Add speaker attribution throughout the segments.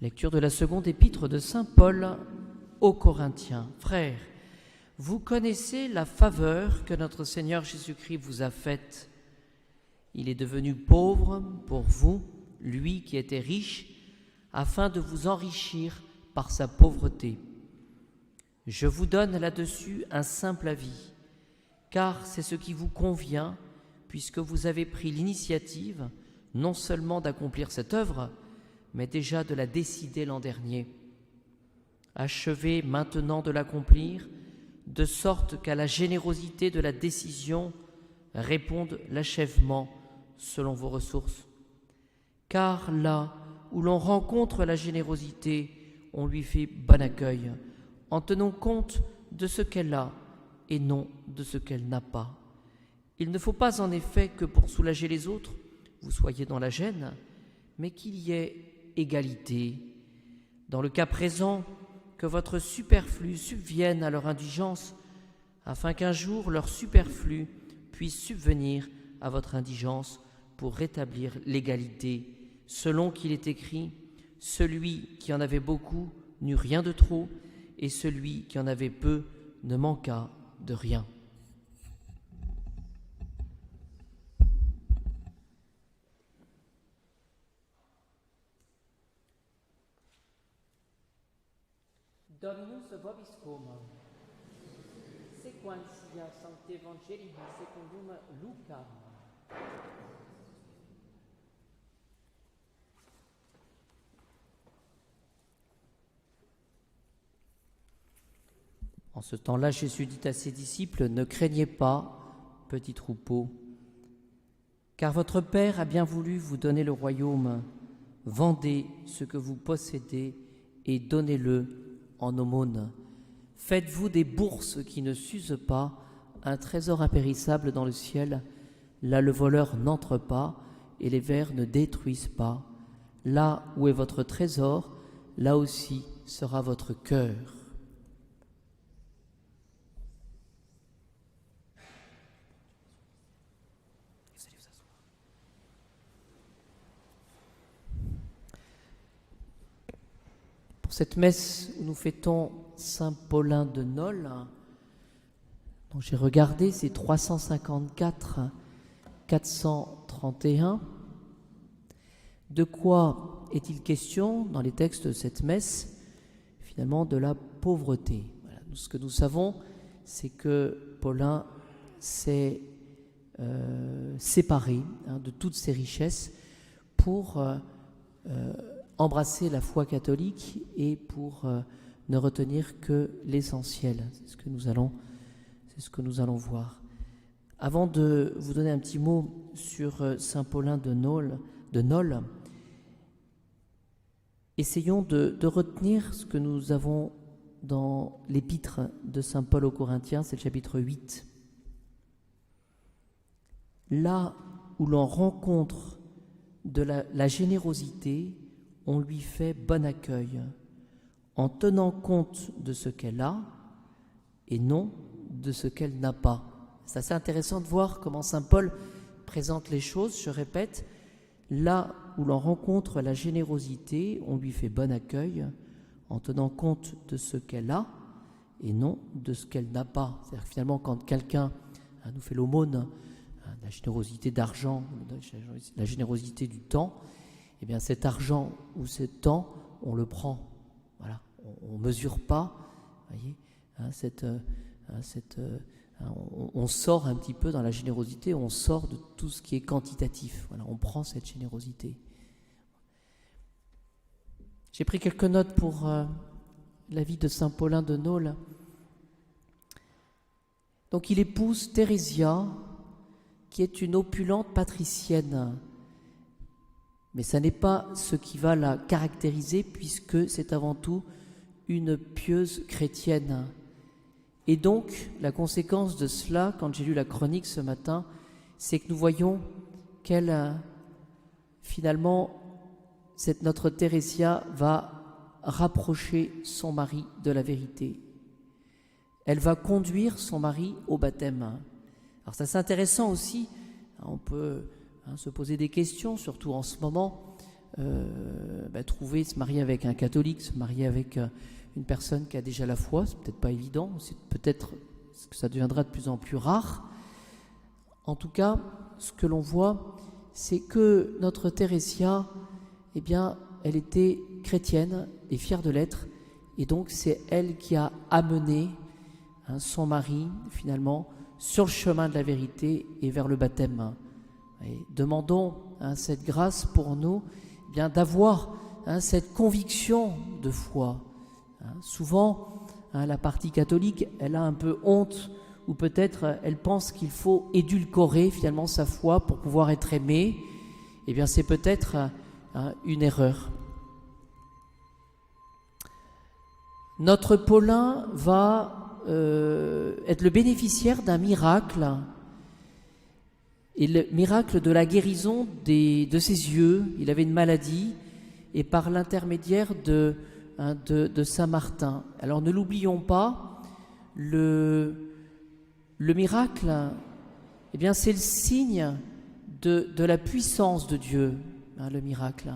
Speaker 1: Lecture de la seconde épître de saint Paul aux Corinthiens. Frères, vous connaissez la faveur que notre Seigneur Jésus-Christ vous a faite. Il est devenu pauvre pour vous, lui qui était riche, afin de vous enrichir par sa pauvreté. Je vous donne là-dessus un simple avis, car c'est ce qui vous convient, puisque vous avez pris l'initiative non seulement d'accomplir cette œuvre, mais déjà de la décider l'an dernier. Achevez maintenant de l'accomplir, de sorte qu'à la générosité de la décision réponde l'achèvement selon vos ressources. Car là où l'on rencontre la générosité, on lui fait bon accueil, en tenant compte de ce qu'elle a et non de ce qu'elle n'a pas. Il ne faut pas en effet que pour soulager les autres, vous soyez dans la gêne, mais qu'il y ait égalité. Dans le cas présent, que votre superflu subvienne à leur indigence, afin qu'un jour leur superflu puisse subvenir à votre indigence pour rétablir l'égalité, selon qu'il est écrit « Celui qui en avait beaucoup n'eut rien de trop, et celui qui en avait peu ne manqua de rien. » Dominus vobiscum. Sequentia Sancte Evangelii secundum Lucam. En ce temps-là, Jésus dit à ses disciples, « Ne craignez pas, petit troupeau, car votre Père a bien voulu vous donner le royaume. Vendez ce que vous possédez et donnez-le en aumône. Faites-vous des bourses qui ne s'usent pas, un trésor impérissable dans le ciel. Là le voleur n'entre pas et les vers ne détruisent pas. Là où est votre trésor, là aussi sera votre cœur. » Pour cette messe où nous fêtons Saint Paulin de Nol, dont j'ai regardé, c'est 354, 431. De quoi est-il question dans les textes de cette messe? Finalement, de la pauvreté. Voilà. Ce que nous savons, c'est que Paulin s'est séparé de toutes ses richesses pour embrasser la foi catholique et pour ne retenir que l'essentiel. C'est ce que nous allons voir. Avant de vous donner un petit mot sur Saint Paulin de Nol, essayons de retenir ce que nous avons dans l'épître de Saint Paul aux Corinthiens, c'est le chapitre 8. Là où l'on rencontre de la générosité, on lui fait bon accueil, en tenant compte de ce qu'elle a et non de ce qu'elle n'a pas. C'est assez intéressant de voir comment saint Paul présente les choses. Je répète, là où l'on rencontre la générosité, on lui fait bon accueil, en tenant compte de ce qu'elle a et non de ce qu'elle n'a pas. C'est-à-dire finalement, quand quelqu'un nous fait l'aumône, la générosité d'argent, la générosité du temps, eh bien cet argent ou ce temps, on le prend. Voilà, on ne mesure pas, voyez, on sort un petit peu dans la générosité, on sort de tout ce qui est quantitatif. Voilà, on prend cette générosité. J'ai pris quelques notes pour la vie de saint Paulin de Nol. Donc il épouse Thérésia, qui est une opulente patricienne. Mais ça n'est pas ce qui va la caractériser, puisque c'est avant tout une pieuse chrétienne. Et donc, la conséquence de cela, quand j'ai lu la chronique ce matin, c'est que nous voyons qu'elle, finalement, notre Thérésia va rapprocher son mari de la vérité. Elle va conduire son mari au baptême. Alors ça c'est intéressant aussi, on peut se poser des questions, surtout en ce moment, trouver, se marier avec un catholique, se marier avec une personne qui a déjà la foi, c'est peut-être pas évident, c'est peut-être que ça deviendra de plus en plus rare. En tout cas, ce que l'on voit, c'est que notre Thérésia, eh bien, elle était chrétienne et fière de l'être, et donc c'est elle qui a amené son mari, finalement, sur le chemin de la vérité et vers le baptême. Et demandons cette grâce pour nous, eh bien, d'avoir cette conviction de foi. Souvent, la partie catholique, elle a un peu honte, ou peut-être elle pense qu'il faut édulcorer finalement sa foi pour pouvoir être aimé. Eh bien, c'est peut-être une erreur. Notre Paulin va être le bénéficiaire d'un miracle, et le miracle de la guérison de ses yeux. Il avait une maladie, et par l'intermédiaire de Saint Martin. Alors ne l'oublions pas, le miracle, eh bien, c'est le signe de la puissance de Dieu, le miracle.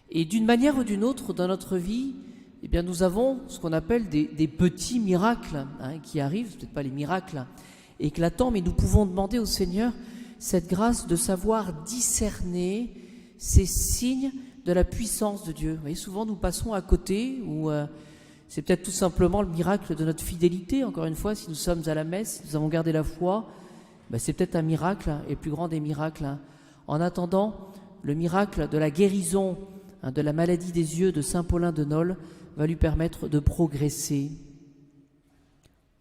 Speaker 1: Et d'une manière ou d'une autre, dans notre vie, eh bien, nous avons ce qu'on appelle des petits miracles qui arrivent, peut-être pas les miracles éclatants, mais nous pouvons demander au Seigneur cette grâce de savoir discerner ces signes de la puissance de Dieu. Vous voyez, souvent nous passons à côté, ou c'est peut-être tout simplement le miracle de notre fidélité. Encore une fois, si nous sommes à la messe, si nous avons gardé la foi, c'est peut-être un miracle, et le plus grand des miracles. En attendant, le miracle de la guérison de la maladie des yeux de Saint Paulin de Nol va lui permettre de progresser.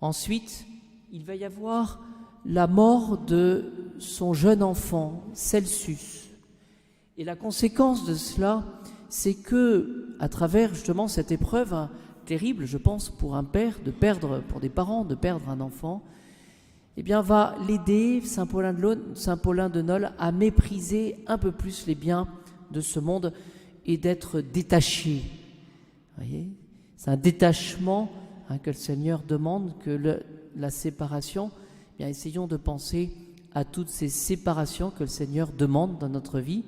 Speaker 1: Ensuite, il va y avoir la mort de son jeune enfant, Celsus. Et la conséquence de cela, c'est que, à travers justement cette épreuve terrible, je pense, pour un père, pour des parents, de perdre un enfant, eh bien, va l'aider, Saint Paulin de Nol, à mépriser un peu plus les biens de ce monde et d'être détaché. Vous voyez, c'est un détachement que le Seigneur demande, que la séparation. Eh bien, essayons de penser à toutes ces séparations que le Seigneur demande dans notre vie,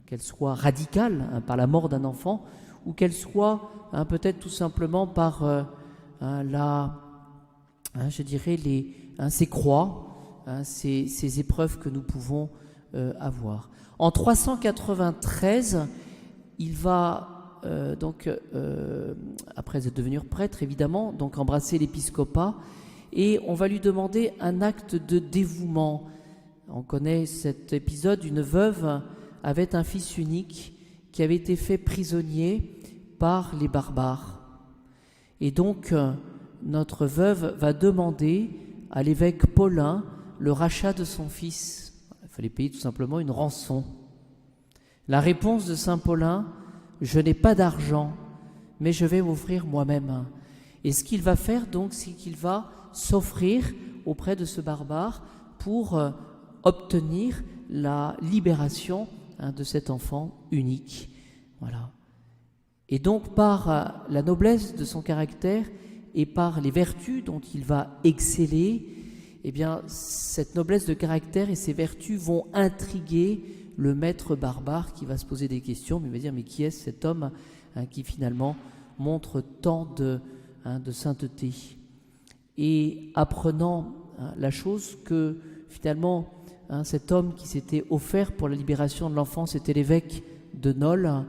Speaker 1: qu'elles soient radicales par la mort d'un enfant, ou qu'elles soient peut-être tout simplement par ces croix, ces épreuves que nous pouvons avoir. En 393, il va après être devenu prêtre évidemment, donc embrasser l'épiscopat, et on va lui demander un acte de dévouement. On connaît cet épisode, une veuve avait un fils unique qui avait été fait prisonnier par les barbares. Et donc, notre veuve va demander à l'évêque Paulin le rachat de son fils. Il fallait payer tout simplement une rançon. La réponse de saint Paulin: je n'ai pas d'argent, mais je vais m'offrir moi-même. Et ce qu'il va faire donc, c'est qu'il va s'offrir auprès de ce barbare pour obtenir la libération de cet enfant unique. Voilà. Et donc, par la noblesse de son caractère et par les vertus dont il va exceller, eh bien, cette noblesse de caractère et ces vertus vont intriguer le maître barbare qui va se poser des questions, mais il va dire: mais qui est cet homme qui finalement montre tant de sainteté? Et apprenant la chose que finalement cet homme qui s'était offert pour la libération de l'enfant, c'était l'évêque de Nol,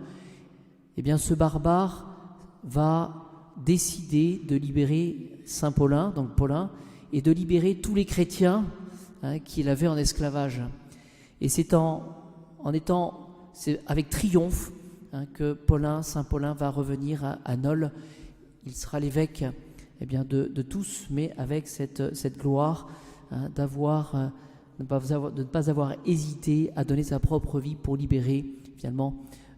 Speaker 1: eh bien ce barbare va décider de libérer Saint Paulin, donc Paulin, et de libérer tous les chrétiens qu'il avait en esclavage. Et c'est c'est avec triomphe que Saint Paulin va revenir à Nol. Il sera l'évêque de tous, mais avec cette gloire de ne pas avoir hésité à donner sa propre vie pour libérer finalement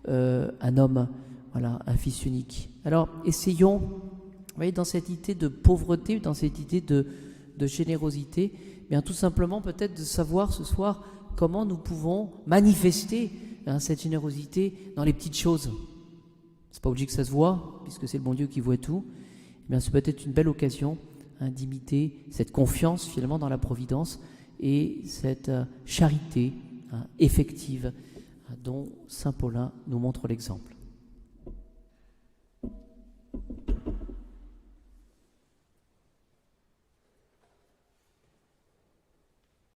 Speaker 1: un homme, un fils unique. Alors essayons, vous voyez, dans cette idée de pauvreté, dans cette idée de générosité, bien tout simplement peut-être de savoir ce soir comment nous pouvons manifester cette générosité dans les petites choses. C'est pas obligé que ça se voit, puisque c'est le bon Dieu qui voit tout. Bien, c'est peut-être une belle occasion d'imiter cette confiance finalement dans la providence et cette charité effective dont saint Paulin nous montre l'exemple.